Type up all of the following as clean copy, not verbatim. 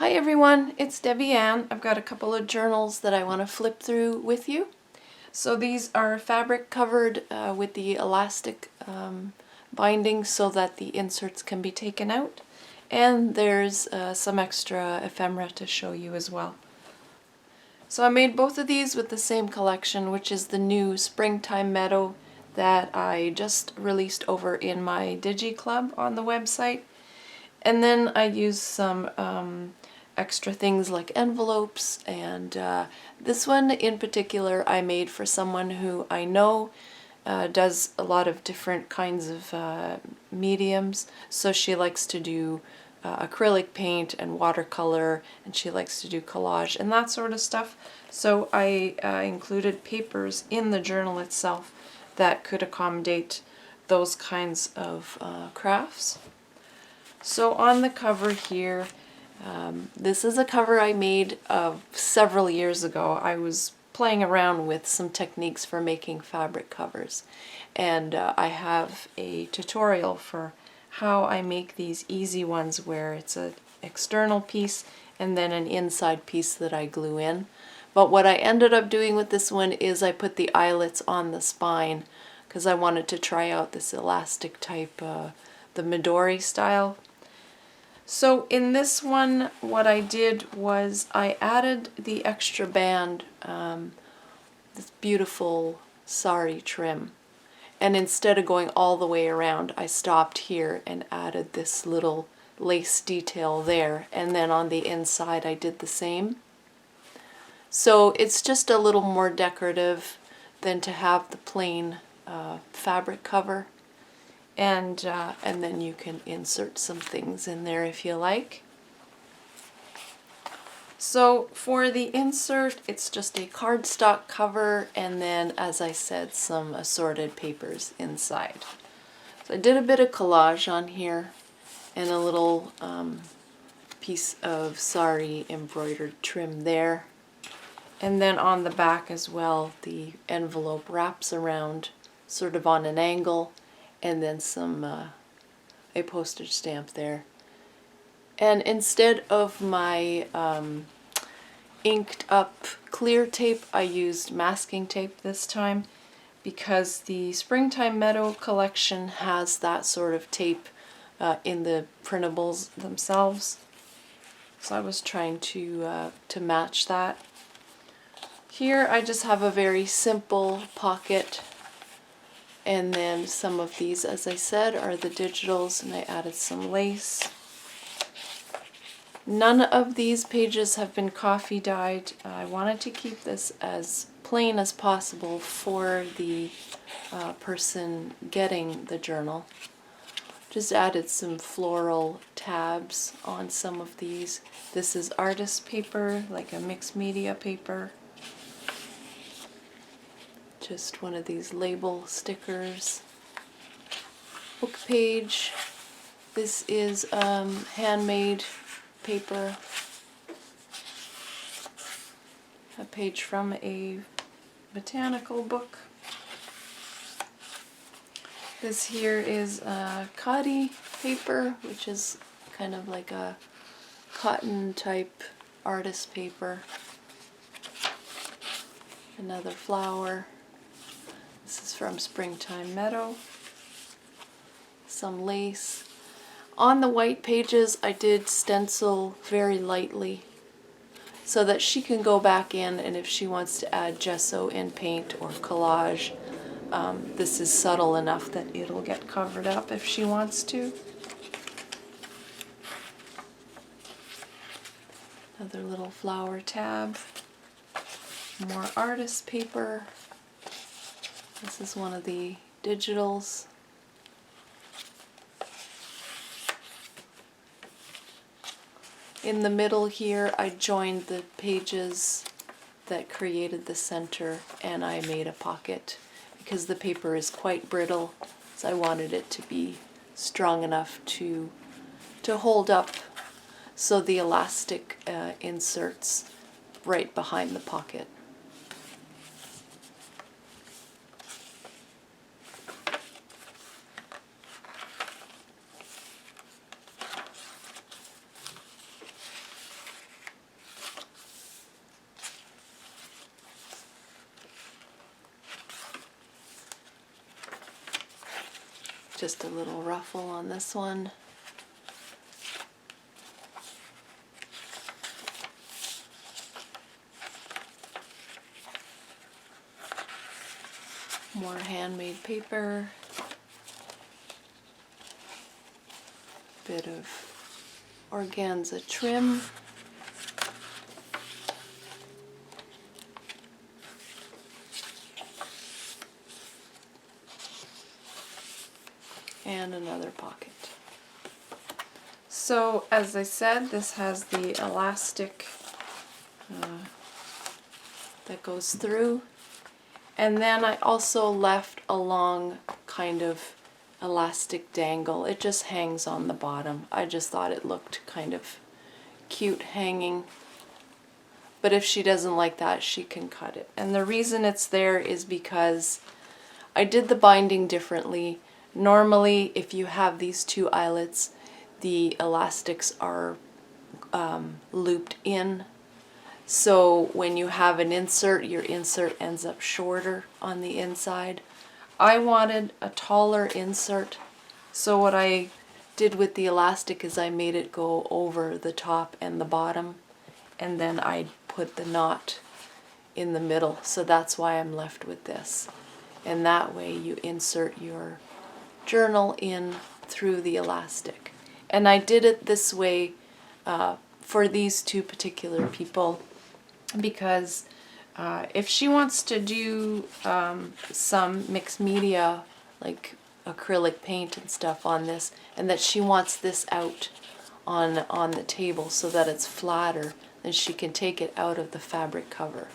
Hi everyone, it's Debbie Ann. I've got a couple of journals that I want to flip through with you. So these are fabric covered with the elastic binding so that the inserts can be taken out. And there's some extra ephemera to show you as well. So I made both of these with the same collection, which is the new Springtime Meadow that I just released over in my Digi Club on the website. And then I used some extra things like envelopes, and this one in particular I made for someone who I know does a lot of different kinds of mediums. So she likes to do acrylic paint and watercolor, and she likes to do collage and that sort of stuff. So I included papers in the journal itself that could accommodate those kinds of crafts. So on the cover here, this is a cover I made several years ago. I was playing around with some techniques for making fabric covers, and I have a tutorial for how I make these easy ones where it's an external piece and then an inside piece that I glue in. But what I ended up doing with this one is I put the eyelets on the spine because I wanted to try out this elastic type, the Midori style. So in this one, what I did was I added the extra band, this beautiful sari trim. And instead of going all the way around, I stopped here and added this little lace detail there. And then on the inside, I did the same. So it's just a little more decorative than to have the plain fabric cover. And then you can insert some things in there if you like. So for the insert, it's just a cardstock cover, and then, as I said, some assorted papers inside. So I did a bit of collage on here and a little piece of sari embroidered trim there. And then on the back as well, the envelope wraps around sort of on an angle, and then some a postage stamp there. And instead of my inked up clear tape, I used masking tape this time because the Springtime Meadow collection has that sort of tape in the printables themselves. So I was trying to match that. Here I just have a very simple pocket. And then some of these, as I said, are the digitals, and I added some lace. None of these pages have been coffee dyed. I wanted to keep this as plain as possible for the person getting the journal. Just added some floral tabs on some of these. This is artist paper, like a mixed media paper. Just one of these label stickers. Book page. This is handmade paper. A page from a botanical book. This here is khadi paper, which is kind of like a cotton type artist paper. Another flower. This is from Springtime Meadow. Some lace. On the white pages, I did stencil very lightly so that she can go back in, and if she wants to add gesso in paint or collage, this is subtle enough that it'll get covered up if she wants to. Another little flower tab. More artist paper. This is one of the digitals. In the middle here, I joined the pages that created the center, and I made a pocket because the paper is quite brittle, so I wanted it to be strong enough to hold up, so the elastic inserts right behind the pocket. Just a little ruffle on this one. More handmade paper. Bit of organza trim. And another pocket. So as I said, this has the elastic that goes through. And then I also left a long kind of elastic dangle. It just hangs on the bottom. I just thought it looked kind of cute hanging. But if she doesn't like that, she can cut it. And the reason it's there is because I did the binding differently. Normally, if you have these two eyelets, the elastics are looped in. So when you have an insert, your insert ends up shorter on the inside. I wanted a taller insert, so what I did with the elastic is I made it go over the top and the bottom, and then I put the knot in the middle. So that's why I'm left with this. And that way you insert your journal in through the elastic. And I did it this way for these two particular people because if she wants to do some mixed media like acrylic paint and stuff on this, and that she wants this out on the table so that it's flatter, then she can take it out of the fabric cover.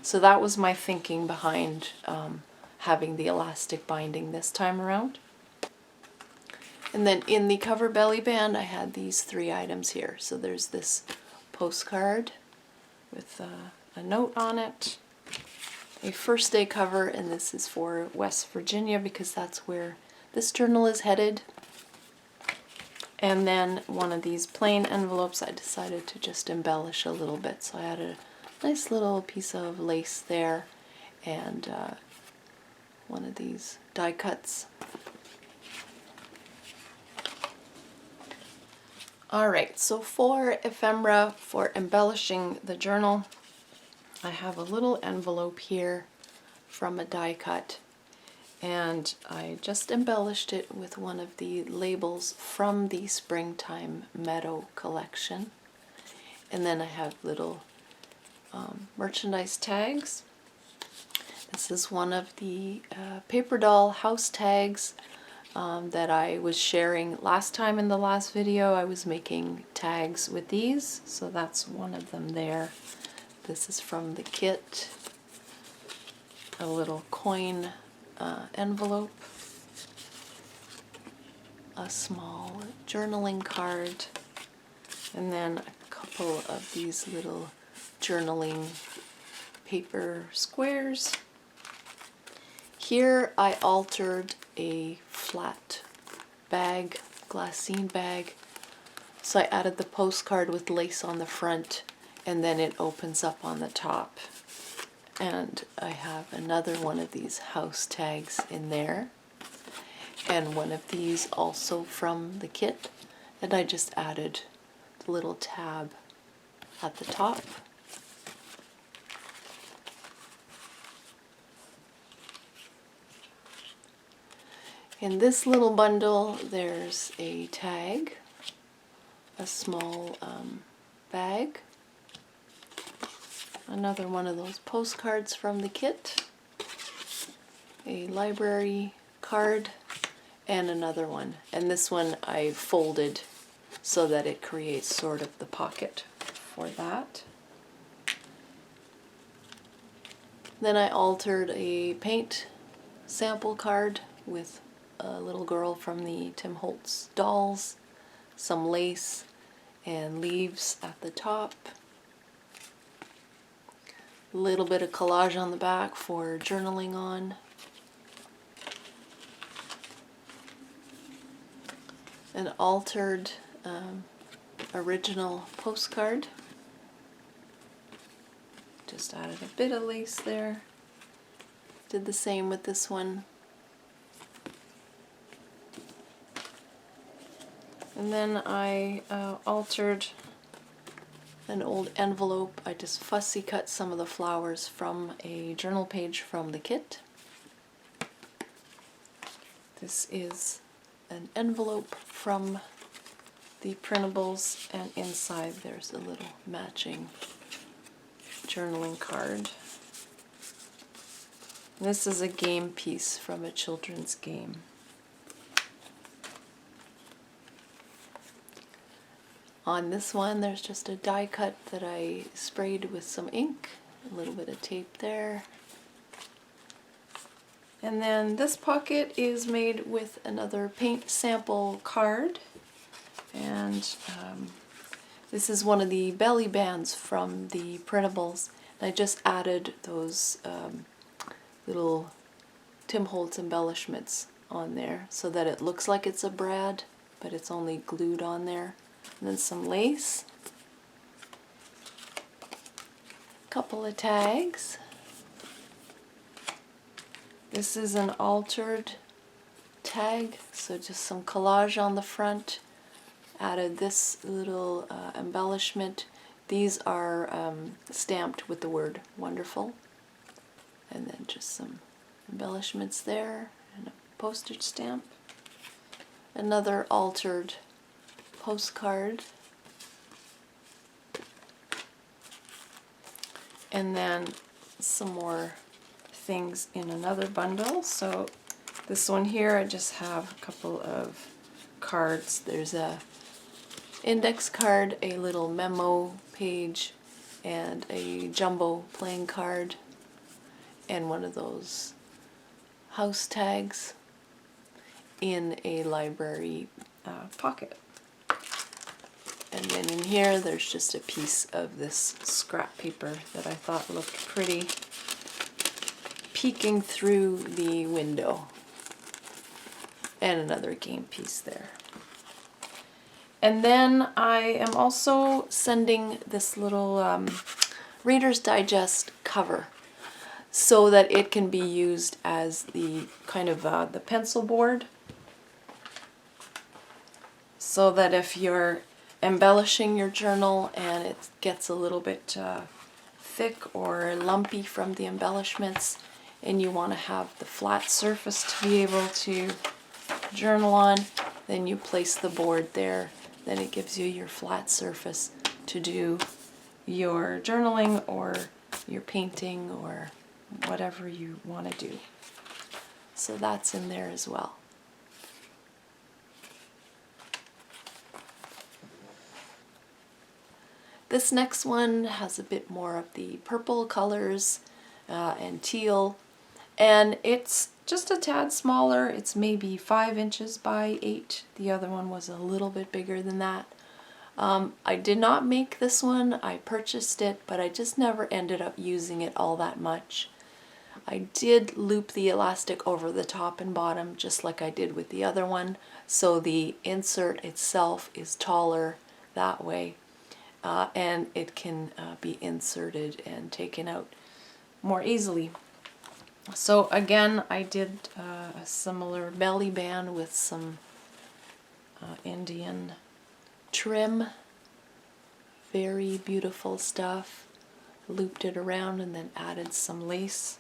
So that was my thinking behind having the elastic binding this time around. And then in the cover belly band, I had these 3 items here. So there's this postcard with a note on it, a first day cover, and this is for West Virginia because that's where this journal is headed. And then one of these plain envelopes I decided to just embellish a little bit. So I added a nice little piece of lace there and one of these die cuts. Alright, so for ephemera, for embellishing the journal, I have a little envelope here from a die cut, and I just embellished it with one of the labels from the Springtime Meadow collection. And then I have little merchandise tags. This is one of the paper doll house tags that I was sharing last time in the last video. I was making tags with these, so that's one of them there. This is from the kit, a little coin envelope, a small journaling card, and then a couple of these little journaling paper squares. Here I altered a flat bag, glassine bag, so I added the postcard with lace on the front, and then it opens up on the top. And I have another one of these house tags in there, and one of these also from the kit, and I just added the little tab at the top. In this little bundle, there's a tag, a small bag, another one of those postcards from the kit, a library card, and another one. And this one I folded so that it creates sort of the pocket for that. Then I altered a paint sample card with a little girl from the Tim Holtz dolls, some lace and leaves at the top, a little bit of collage on the back for journaling on, an altered original postcard, just added a bit of lace there, did the same with this one. And then I altered an old envelope. I just fussy cut some of the flowers from a journal page from the kit. This is an envelope from the printables, and inside there's a little matching journaling card. This is a game piece from a children's game. On this one, there's just a die cut that I sprayed with some ink, a little bit of tape there. And then this pocket is made with another paint sample card. And this is one of the belly bands from the printables. And I just added those little Tim Holtz embellishments on there so that it looks like it's a brad, but it's only glued on there. And then some lace, a couple of tags. This is an altered tag, so just some collage on the front. Added this little embellishment. These are stamped with the word wonderful. And then just some embellishments there and a postage stamp. Another altered postcard. And then some more things in another bundle. So this one here, I just have a couple of cards. There's a index card, a little memo page, and a jumbo playing card, and one of those house tags in a library pocket. And then in here there's just a piece of this scrap paper that I thought looked pretty, peeking through the window. And another game piece there. And then I am also sending this little Reader's Digest cover so that it can be used as the kind of the pencil board, so that if you're embellishing your journal and it gets a little bit thick or lumpy from the embellishments and you want to have the flat surface to be able to journal on, then you place the board there. Then it gives you your flat surface to do your journaling or your painting or whatever you want to do. So that's in there as well. This next one has a bit more of the purple colors and teal, and it's just a tad smaller. It's maybe 5 inches by 8. The other one was a little bit bigger than that. I did not make this one. I purchased it, but I just never ended up using it all that much. I did loop the elastic over the top and bottom just like I did with the other one, so the insert itself is taller that way, and it can be inserted and taken out more easily. So again, I did a similar belly band with some Indian trim. Very beautiful stuff. Looped it around and then added some lace.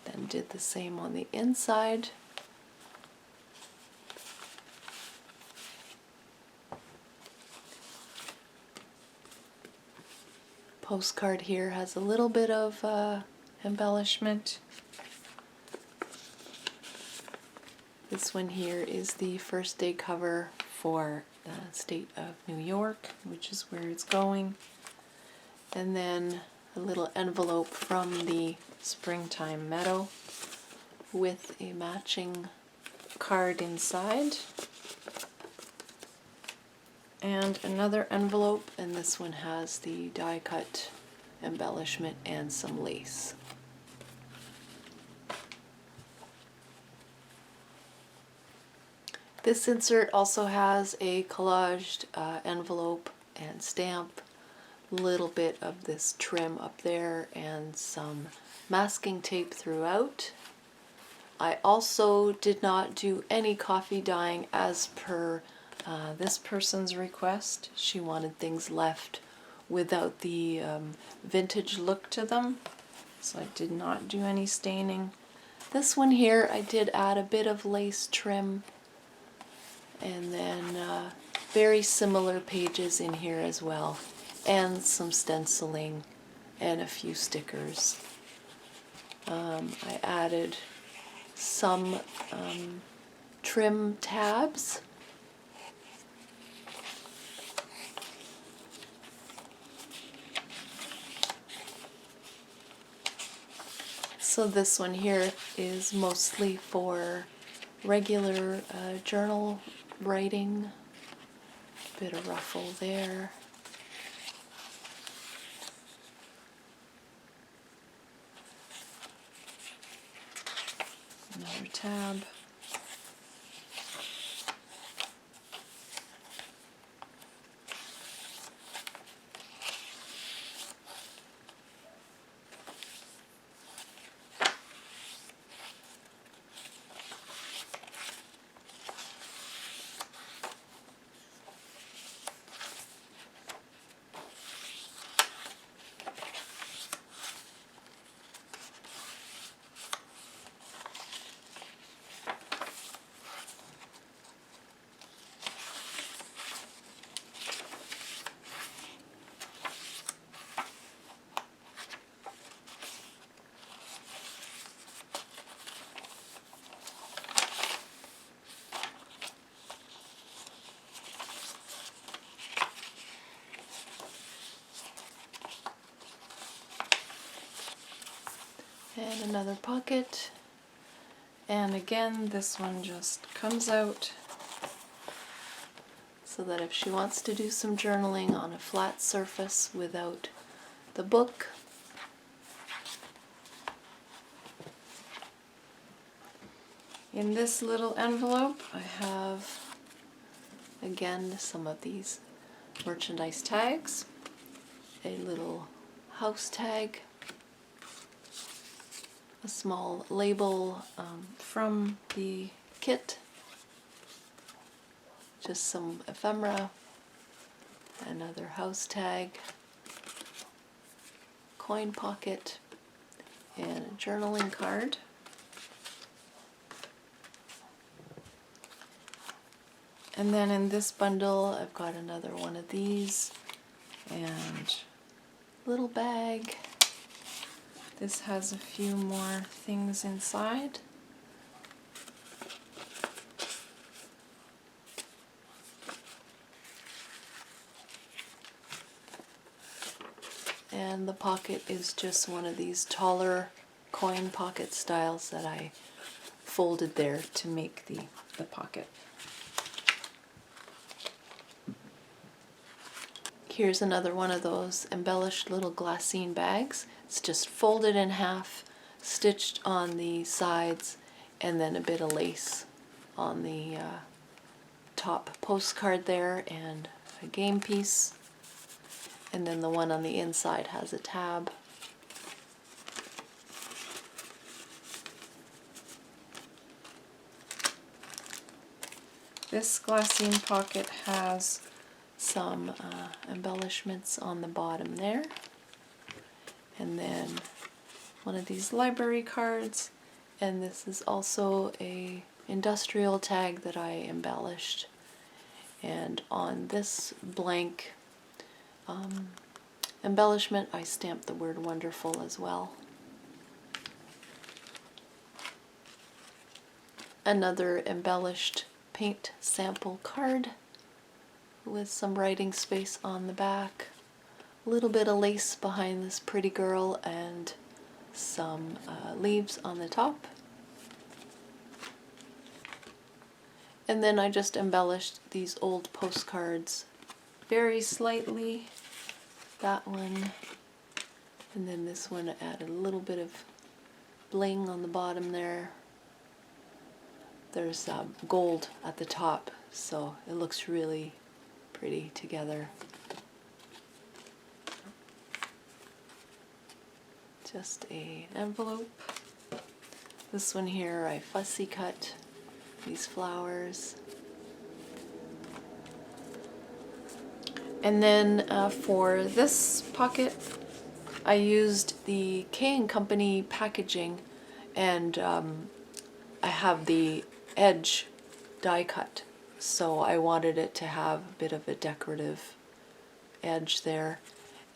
Then did the same on the inside. Postcard here has a little bit of embellishment. This one here is the first day cover for the state of New York, which is where it's going. And then a little envelope from the Springtime Meadow with a matching card inside. And another envelope, and this one has the die cut embellishment and some lace. This insert also has a collaged envelope and stamp, little bit of this trim up there, and some masking tape throughout. I also did not do any coffee dyeing as per This person's request, she wanted things left without the vintage look to them, so I did not do any staining. This one here, I did add a bit of lace trim, and then very similar pages in here as well, and some stenciling and a few stickers. I added some trim tabs. So this one here is mostly for regular journal writing. Bit of ruffle there. Another tab. And another pocket, and again this one just comes out so that if she wants to do some journaling on a flat surface without the book, in this little envelope I have again some of these merchandise tags, a little house tag, a small label from the kit, just some ephemera, another house tag, coin pocket, and a journaling card. And then in this bundle I've got another one of these and a little bag. This has a few more things inside. And the pocket is just one of these taller coin pocket styles that I folded there to make the pocket. Here's another one of those embellished little glassine bags. It's just folded in half, stitched on the sides, and then a bit of lace on the top postcard there, and a game piece. And then the one on the inside has a tab. This glassine pocket has some embellishments on the bottom there, and then one of these library cards, and this is also a industrial tag that I embellished, and on this blank embellishment I stamped the word wonderful as well. Another embellished paint sample card with some writing space on the back, a little bit of lace behind this pretty girl, and some leaves on the top. And then I just embellished these old postcards very slightly. That one, and then this one I added a little bit of bling on the bottom there. There's gold at the top, so it looks really pretty together. Just an envelope. This one here I fussy cut these flowers. And then for this pocket, I used the K & Company packaging, and I have the edge die cut, so I wanted it to have a bit of a decorative edge there,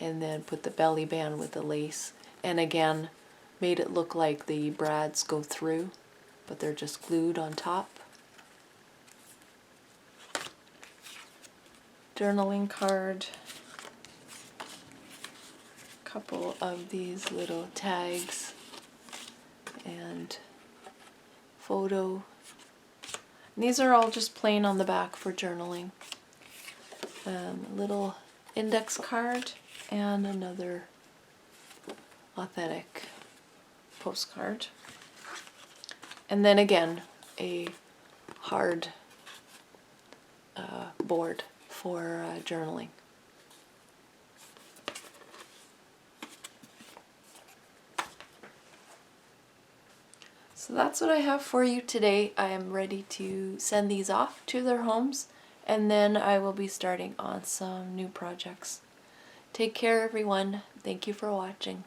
and then put the belly band with the lace, and again made it look like the brads go through, but they're just glued on top. Journaling card, couple of these little tags, and photo. And these are all just plain on the back for journaling. A little index card and another authentic postcard. And then again, a hard board for journaling. So that's what I have for you today. I am ready to send these off to their homes, and then I will be starting on some new projects. Take care, everyone. Thank you for watching.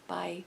Bye.